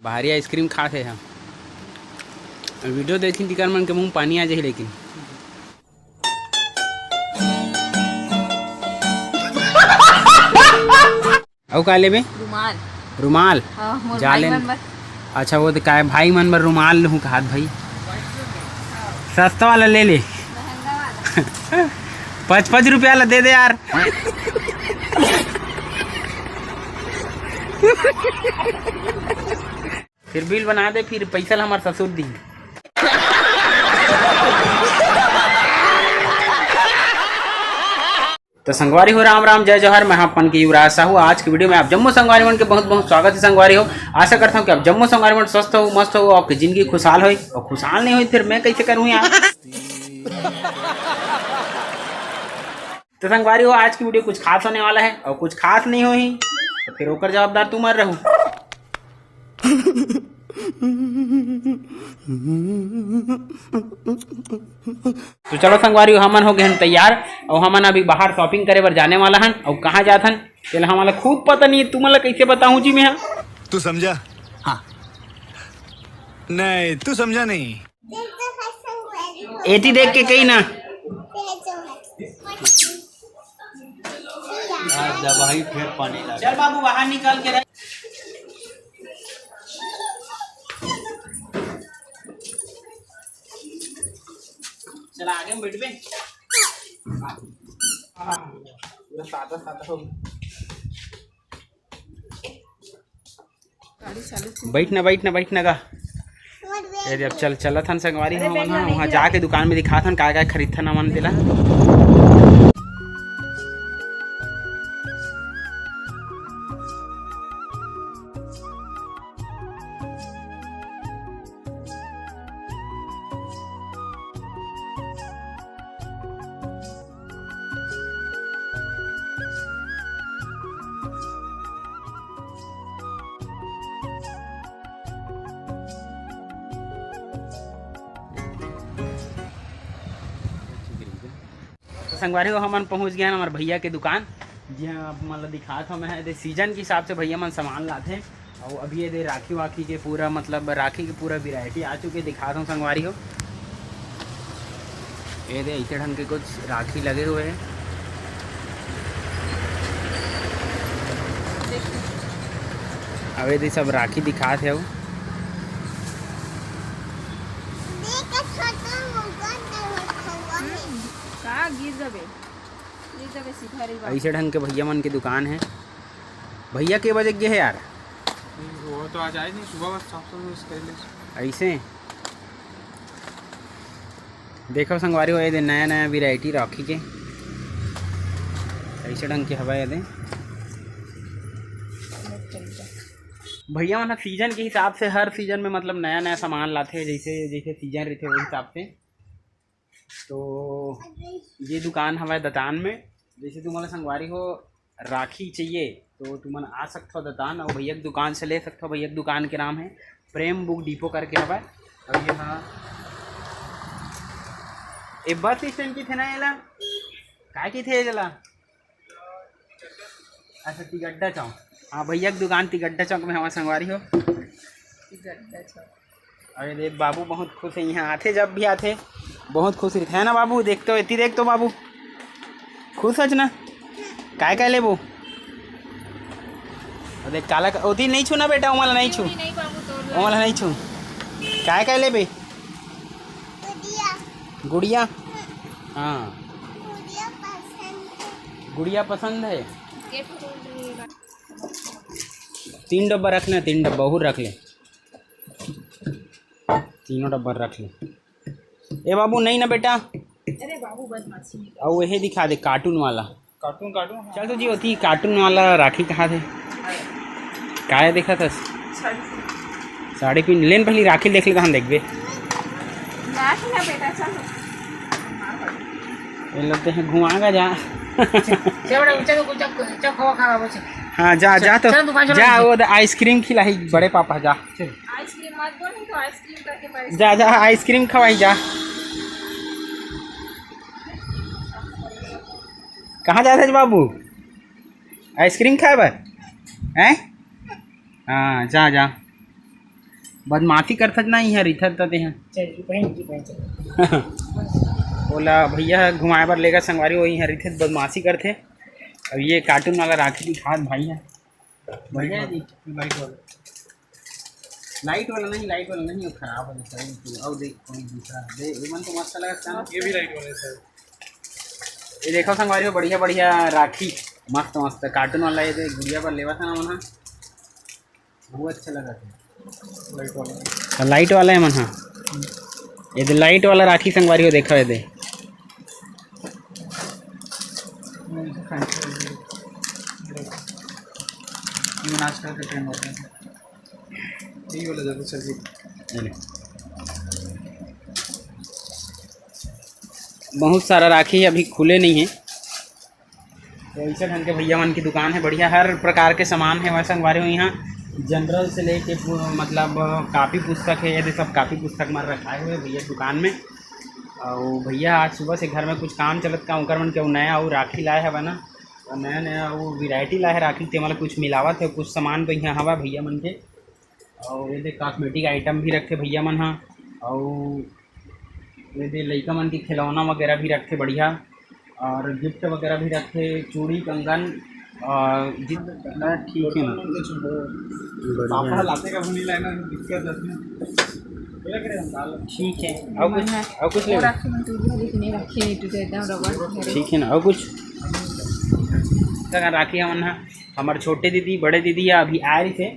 बाहरी आइसक्रीम खाते हैं वीडियो देखी टिकर मन के मुँह पानी आ जाए लेकिन और का लेबे रुमाल रुमाल जा ले अच्छा वो तो का भाई मन बर रुमाल लूँ हाथ भाई सस्ता वाला ले ले 5-5 रुपया ला दे दे यार फिर बिल बना दे फिर पैसा ला हमारे ससुर दी तो संगवारी हो राम राम जय जौहर मैं अपन के युवराज साहू। आज की वीडियो में आप जम्मू संगवारी मन के बहुत बहुत स्वागत है। संगवारी हो आशा करता हूँ कि आप जम्मू संगवारी मन स्वस्थ हो मस्त हो आपकी जिंदगी खुशहाल हो और खुशहाल नहीं हुई फिर मैं कैसे करूँ यार। तो संगवारी हो आज की वीडियो कुछ खास होने वाला है और कुछ खास नहीं हुई तो फिर होकर जवाबदार तुम मर रहूं। तो चलो संगवारी हमन हो गए हैं तैयार और हमन अभी बाहर शॉपिंग करे बर जाने वाला हन और कहाँ जात हन चल हमारा खूब पता नहीं है तुम्हारा कैसे बताऊं जी मैं तू समझा? हाँ नहीं तू समझा नहीं। एटी देख के कही ना भाई फिर पानी लगा। चल बाबू बाहर निकाल के रख। चला आगे में बैठबे पूरा सादा सादा हो बैठना का ये अब चलत हन संगवारी हम वहाँ जाके दुकान में दिखात हन का खरीद था ना मन दिला। संगवारी हो हमन पहुंच गए हमारे भैया के दुकान जी हाँ मतलब दिखा था मैं सीजन के हिसाब से भैया मन सामान लाते और अभी ये दे राखी वाखी के पूरा मतलब राखी के पूरा वैरायटी आ चुके दिखा था संगवारी हो ये दे ऐसे ढंग के कुछ राखी लगे हुए हैं। अब ये सब राखी दिखाते हो ऐसे ढंग के भैया मन की दुकान है। भैया के बजे गए है यार वो तो आज आए नहीं सुबह बस ऐसे देखो संगवारी हो ये नया नया वैरायटी राखी के ऐसे ढंग के हवा दे भैया मन सीजन के हिसाब से हर सीजन में मतलब नया नया सामान लाते हैं जैसे जैसे सीजन रहते वही हिसाब से। तो ये दुकान हमारे दतान में जैसे तुम्हारा संगवारी हो राखी चाहिए तो तुम आ सकते हो दतान और भैया की दुकान से ले सकते हो। भैया की दुकान के नाम है प्रेम बुक डिपो करके हवा और यहाँ ये बस स्टैंड की थे ना एला काय की थे जला अच्छा तिगड्डा चौक हाँ भैया की दुकान तिगड्डा चौक में हमारा संगवारी हो अरे देख बाबू बहुत खुश है यहाँ आते जब भी आते बहुत खुश रहते है ना बाबू देखते हो इतनी देख तो बाबू खुश है ना काय ले वो देख काला उती नहीं छू ना बेटा उमला नहीं छू उमला नहीं छू काय ले बे गुड़िया हाँ गुड़िया पसंद है 3 डब्बा रख ले 3 डब्बा और रख ले तीनों डब्बा रख ले। ए बाबू नहीं ना बेटा अरे बाबू बदमाशी और वही दिखा दे कार्टून वाला कार्टून चल तो जी होती कार्टून वाला राखी कहाँ थे काय देखा था साड़ी पिन लेन पहली राखी देख ले हम देखबे लगते हैं घुमाएगा जा हाँ जा जा तो जा वो आइसक्रीम खिलाई बड़े पापा जा आइसक्रीम मत बोल तो आइसक्रीम करके जा जा आइसक्रीम खवाई जा कहाँ जाते थे बाबू आइसक्रीम खाए बा हैं हाँ जा जा बदमाशी करथत ना यहाँ रिथत ते हैं बोला भैया घुमाए बर लेगा संगवारी वही यहाँ रिथत बदमाशी करथे। अब ये कार्टून वाला राखी दिखात भाई है बढ़िया है जी। लाइट वाला नहीं वो खराब हो जाता है। और देख कोई दूसरा दे ये मन तो मस्त लगा था। ये भी लाइट वाले सर। ये देखो संगवारी हो बढ़िया बढ़िया राखी मस्त मस्त कार्टून वाला ये गुड़िया पर लेवा था ना मन वो अच्छा लगा था लाइट वाला है मन। हाँ ये दे लाइट वाला राखी संगवारी हो देखो ये दे आजकल के ट्रेंड होता है यही वाला ज़्यादा चल रही। बहुत सारा राखी अभी खुले नहीं है। तो ऐसे ढंग के भैया मन की दुकान है बढ़िया हर प्रकार के सामान है वैसे संगवारी हो यहाँ जनरल से लेके मतलब कापी पुस्तक है यदि सब कापी पुस्तक मार रखाए हुए भैया दुकान में। और भैया आज सुबह से घर में कुछ काम चलत का उनकर मन के नया और राखी लाए है ना और नया नया वो वैरायटी लाए है राखी ते मतलब कुछ मिलावत है कुछ सामान तो यहाँ हवा भैया मन के। और ये कॉस्मेटिक आइटम भी रखे भैया मन हाँ और ये लड़का मन की खिलौना वगैरह भी रखे बढ़िया और गिफ्ट वगैरह भी रखे चूड़ी कंगन और ठीक है ना ठीक है और कुछ ले ठीक है ना और कुछ राखी हमन हमारे छोटे दीदी बड़े दीदी अभी आ रही थे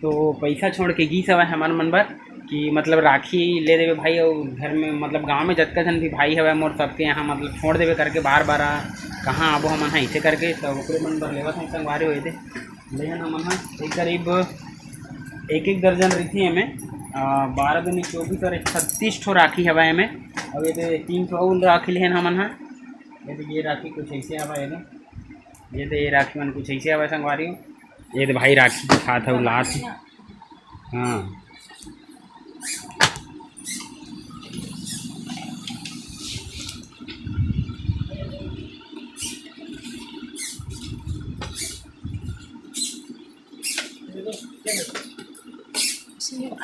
तो पैसा छोड़ के गी सब हमारे मन पर कि मतलब राखी ले देवे भाई और घर में मतलब गांव में जतका जन भी भाई हवे मोर सबके यहाँ मतलब छोड़ देवे करके बार बार कहाँ आबो हमन ऐसे करके तो ओकरे मन पर लेवत हम संगवारी हुए थे लेकिन हमन एक करीब एक दर्जन रही थी हमें 12 दूनी 24 और 36 ठो राखी हवा हमें। अब ये 300 और राखी लेन हमन ये राखी कुछ ऐसे हवा ये राखी मन कुछ ऐसे हवा संगवारी ये तो भाई राखी दिखा था लात। हाँ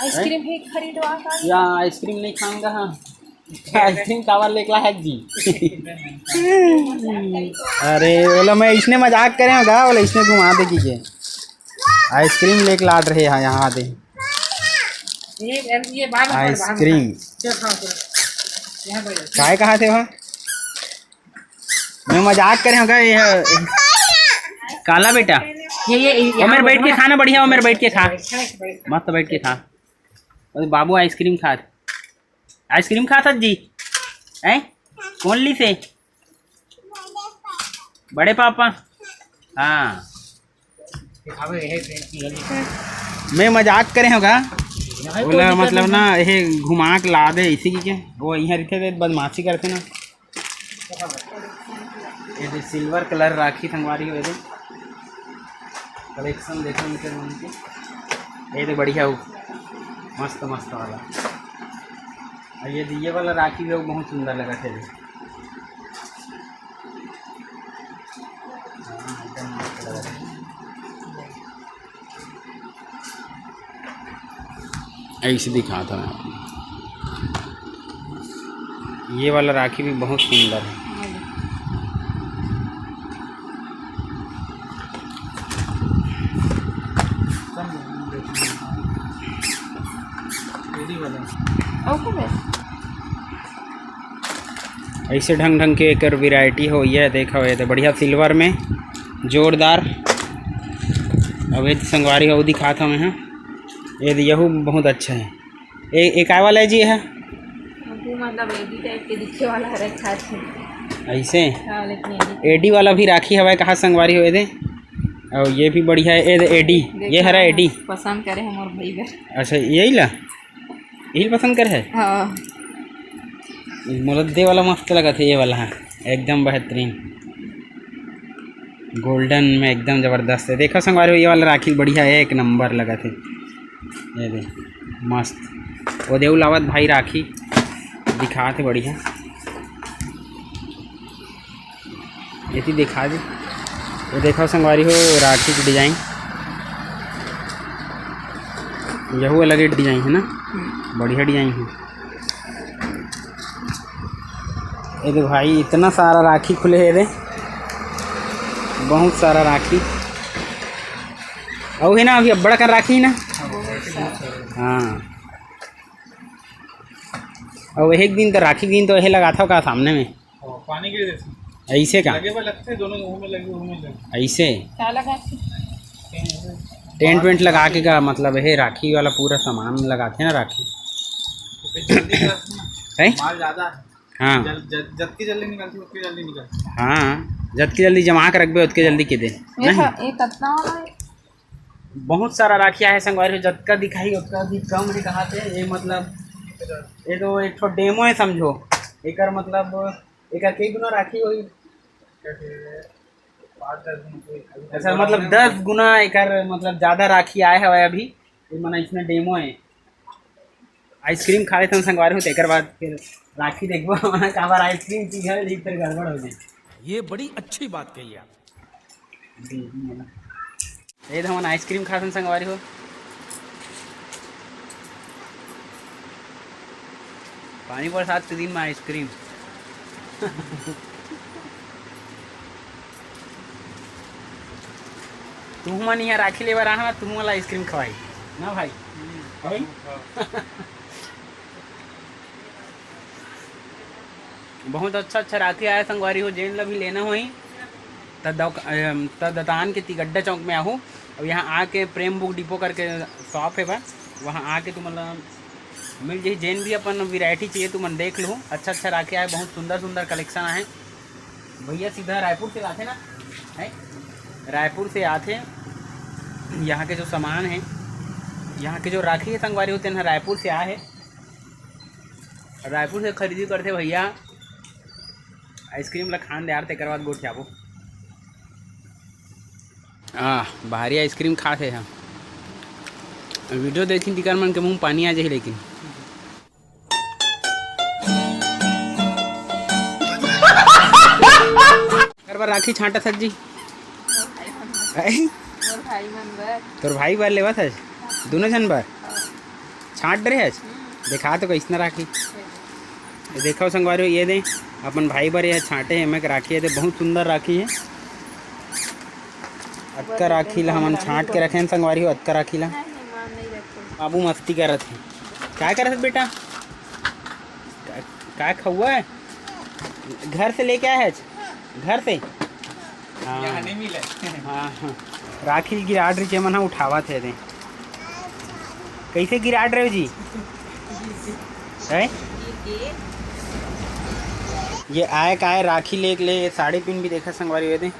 आइसक्रीम है खरीदवा का या आइसक्रीम नहीं खाऊंगा। हाँ आइसक्रीम कावर लेकला है जी। अरे बोला मैं इसने मजाक करे होगा बोला इसने घुमा दे की आइसक्रीम लेके लाट रहे हैं यहाँ आते आइसक्रीम काय कहाँ थे वहाँ मैं मजाक करे होगा ये काला बेटा ये मेरे बैठ के खाना बढ़िया हो मेरे बैठ के खा मस्त बैठ के खा। अरे बाबू आइसक्रीम खा था जी हैं कौन ली से बड़े पापा। हाँ मैं मजाक करे होगा बोला मतलब ना ये घुमा के ला दे इसी की क्या वो यहाँ रहते थे बदमाशी करते ना। ये सिल्वर कलर राखी संगवारी हुए थे कलेक्शन देखो उनके मन के ये तो बढ़िया हो मस्त मस्त वाला और ये वाला राखी भी बहुत सुंदर लगा थे। ऐसे दिखा था मैं ये वाला राखी भी बहुत सुंदर है। ऐसे ढंग के एक वैरायटी हो ये देखा हुआ तो बढ़िया सिल्वर में जोरदार। अब ये संगवारी हो दिखाता हूँ मैं। हाँ ये यहू बहुत अच्छा है। एक आय वाला है जी है मतलब एडी टाइप के दिखे वाला रखा है ऐसे लेकिन एडी वाला भी राखी हवा कहाँ संगवारी हुए थे और ये भी बढ़िया है एडी ये हरा एडी पसंद करे हमारे भाई बहन। अच्छा यही पसंद कर है। हाँ मुलद्दे वाला मस्त लगा था ये वाला है एकदम बेहतरीन गोल्डन में एकदम ज़बरदस्त है। देखो संगवारी ये वाला राखी बढ़िया है एक नंबर लगा थे ये दे मस्त वो देव लावत भाई राखी दिखा थे बढ़िया ये दिखा दे। वो देखो संगवारी हो राखी की डिजाइन यहू अलग डिजाइन है ना, बढ़िया डिजाइन है। ये देख भाई इतना सारा राखी खुले है रे, बहुत सारा राखी। और है ना अभी बड़ा कर राखी ना। हाँ और एक दिन तो राखी दिन तो यही लगा था का सामने में पानी के लिए ऐसे का लगे लगते हैं दोनों में लगे ऐसे क्या लगा टेंट वेंट लगा के का मतलब है राखी वाला पूरा सामान लगाते हैं ना राखी है। माल ज्यादा है। हाँ जब की जल्दी निकलती उतनी जल्दी निकलती। हाँ जल्दी जल्दी जमा कर रखबे उतके जल्दी के दे नहीं। ये कितना वाला है? बहुत सारा राखिया है संगवारी, जतका दिखाई उतना भी कम है। कहा थे ये मतलब ये तो एक ठो डेमो है समझो। एकर मतलब एकर कई गुना राखी हुई, ऐसा मतलब 10 गुना एकर मतलब ज़्यादा राखी आए है अभी। ये मना इसमें डेमो है। आइसक्रीम खा रहे थे संगवारी होते एक बाद फिर राखी देखो मना कहा बार आइसक्रीम की है लेकिन फिर गड़बड़ हो गई। ये बड़ी अच्छी बात कही आप। ये तो हम आइसक्रीम खा थे संगवारी हो। पानी बरसात के दिन में आइसक्रीम तुम मन यहाँ राखी ले बार आना तुम वाला आइसक्रीम खवाई ना भाई। बहुत अच्छा अच्छा राखी आया संगवारी हो। जैन ला भी लेना हो तब दतान के तिगड्डा चौक में आहू और यहाँ आके प्रेम बुक डिपो करके शॉप है बा, वहाँ आके तुम मिल जाए। जैन भी अपन वैरायटी चाहिए तुम देख लो। अच्छा अच्छा राखी आए, बहुत सुंदर सुंदर कलेक्शन आए। भैया सीधा रायपुर से आते ना है, रायपुर से आते। यहाँ के जो सामान है, यहाँ के जो राखी है संगवारी होते हैं रायपुर से आए है। रायपुर से खरीदी करते भैया आइसक्रीम ला खान दे यार तेकर बाद गोट जाबो। बाहरी आइसक्रीम खाते हैं। वीडियो देखी तिकर मन के मुँह पानी आ जाए। लेकिन बार राखी छाटा सर जी तोर भाई बार लेवा था दोनों जन बार छाट रहे आज देखा तो कैसना राखी देखो संगवारी। ये दे अपन भाई बार यह छाटे है मैं राखी है। बहुत सुंदर राखी है। अतका राखी ला हमन छाट के रखे हैं संगवारी हो। अतका राखी ला बाबू मस्ती करत है। क्या करत बेटा, क्या खहुआ है घर से लेके आया है घर से। हाँ नहीं मिले। हाँ हाँ राखी गिराट रही मन उठावा थे दे। कैसे गिराट रहे हो जी है? ये आए का है राखी ले साड़ी पिन भी देखा संगवारी हुए थे।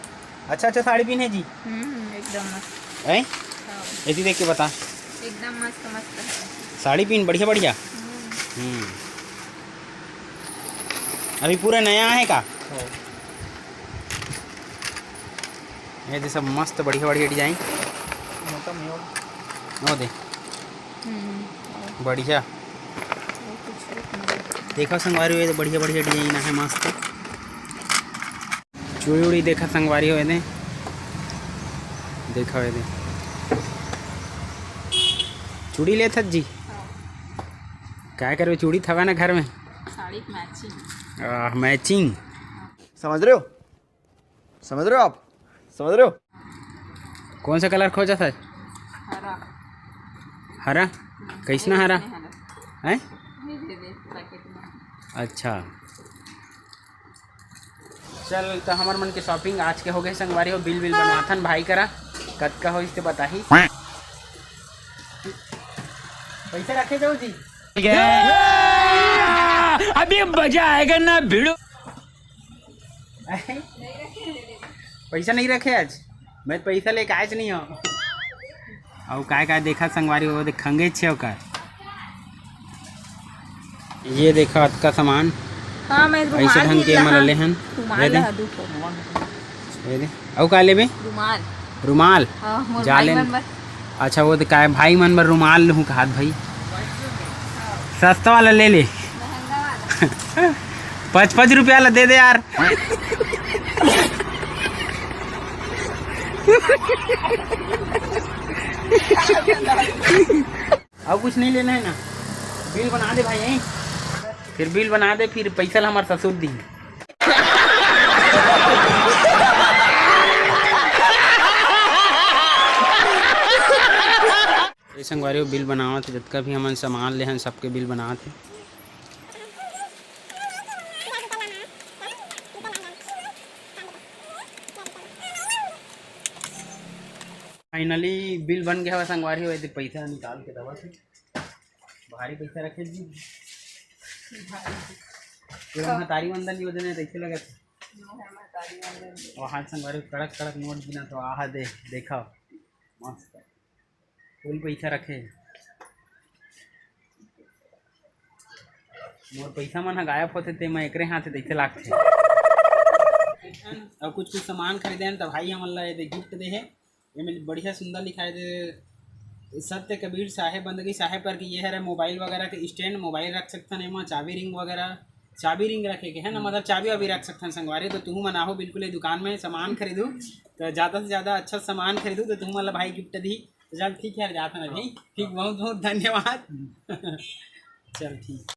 अच्छा अच्छा साड़ी पिन है जी एकदम मस्त है। ऐसी देख के बता एकदम मस्त मस्त साड़ी पिन बढ़िया बढ़िया। अभी पूरा नया है का? ये दे सब मस्त बढ़िया बढ़िया डिजाइन हो दे बढ़िया। देखा संगवारी हुए बढ़िया बढ़िया डिजाइन है मस्त। चूड़ी उड़ी देखा संगवारी हुए दे देखा हुए दे चूड़ी ले थक जी क्या करवे चूड़ी थवा ना घर में साड़ी मैचिंग मैचिंग। समझ रहे हो, समझ रहे हो आप, समझ रहे हो। कौन सा कलर खोजा था? हरा हरा कैसना हरा है? पैकेट में। अच्छा चल तो हमार मन के शॉपिंग आज के हो गए संगवारी हो। बिल बनवाथन भाई करा कद का हो इससे बताही। पैसे रखे जाओ जी अभी मजा आएगा ना भिड़ो। पैसा नहीं रखे आज मैं पैसा लेके आज नहीं हो। और काय देखा संगवारी हो खंगे छे का। ये देखा अत का सामान हाँ मैं ऐसे ढंग के मल ले हन। ये दे और का लेबे रुमाल रुमाल हाँ, जालेन। अच्छा वो तो काय भाई मन बर रुमाल लूँ कहा भाई सस्ता वाला ले ले 5-5 रुपया ला दे दे यार। और कुछ नहीं लेना है ना? बिल बना दे भाई यहीं, फिर बिल बना दे, फिर पैसा ला हमारे ससुर दी। संगवारी बिल बनावत जितना भी हमन सामान ले हन सबके बिल बनात है। फाइनली बिल बन गया संगवारी हो, तो पैसा निकाल के दवा से भारी पैसा रखे जी। तारी वंदन योजना कैसे लगा वहाँ संगवारी कड़क कड़क नोट बिना तो आहा दे देखा मस्त फुल पैसा रखे। मोर पैसा मन गायब होते ते मैं एकरे हाथ देखे लागते। और कुछ सामान खरीदे तो भाई हमन ला गिफ्ट दे है, ये बढ़िया सुंदर लिखाए दे सत्य कबीर साहेब बंदगी साहेब पर कि ये है मोबाइल वगैरह के स्टैंड, मोबाइल रख सकते हैं, चाबी रिंग वगैरह, चाबी रिंग रखे के है ना, मतलब चाबी वाबी रख सकते हैं संगवारी। तो तुम मनाहो बिल्कुल ये दुकान में सामान खरीदू तो ज़्यादा से ज़्यादा अच्छा सामान खरीदू तो तुम मतलब भाई गिफ्ट दी। तो चल ठीक है जाता ना भाई, ठीक, बहुत बहुत धन्यवाद। चल ठीक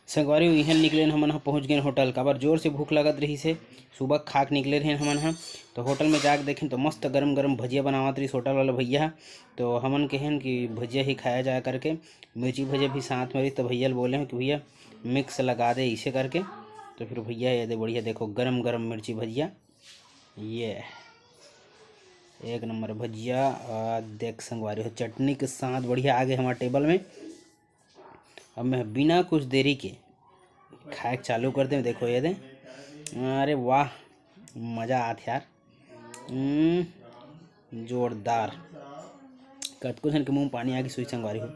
संगवारी इहन निकले हमन पहुँच गए होटल। काबर जोर से भूख लगत रही से, सुबह खाक निकले रहे हमन तो होटल में जाके देखें तो मस्त गरम गरम भजिया बनावत रही होटल वाला भैया। तो हमन कहें कि भजिया ही खाया जाए करके, मिर्ची भजिया भी साथ में रही। तो भैया बोले हैं कि भैया मिक्स लगा दे इसे करके। तो फिर भैया ये दे बढ़िया देखो गरम गरम मिर्ची भजिया, ये एक नंबर भजिया। और देख संगवारी हो चटनी के साथ बढ़िया आ गए हमारे टेबल में। अब मैं बिना कुछ देरी के खाए चालू करते हैं। देखो ये दे, अरे वाह मज़ा आत यार, जोरदार। कतको जन के मुँह पानी आ गई सुई संगवारी हो।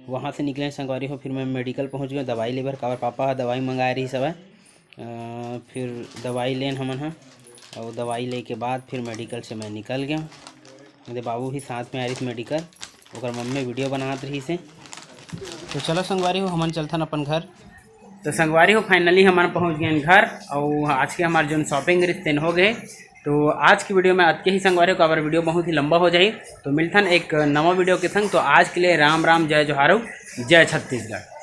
वहाँ से निकले संगवारी हो, फिर मैं मेडिकल पहुँच गया दवाई लेबर। काबर पापा दवाई मंगाए रही सब है। फिर दवाई लेन हमन है और दवाई ले के बाद फिर मेडिकल से मैं निकल गया। मेरे बाबू भी साथ में आ रही थी मेडिकल, और मम्मी वीडियो बनात रही से। तो चलो संगवारी हो हमन चलथन अपन घर। तो संगवारी हो फाइनली हमन पहुंच गए घर, और आज के हमारे जो शॉपिंग रिश्ते हो गए। तो आज की वीडियो में आज के ही संगवारी हो, अगर वीडियो बहुत ही लंबा हो जाए तो मिलथन एक नवा वीडियो के संग। तो आज के लिए राम राम, जय जोहार, जय छत्तीसगढ़।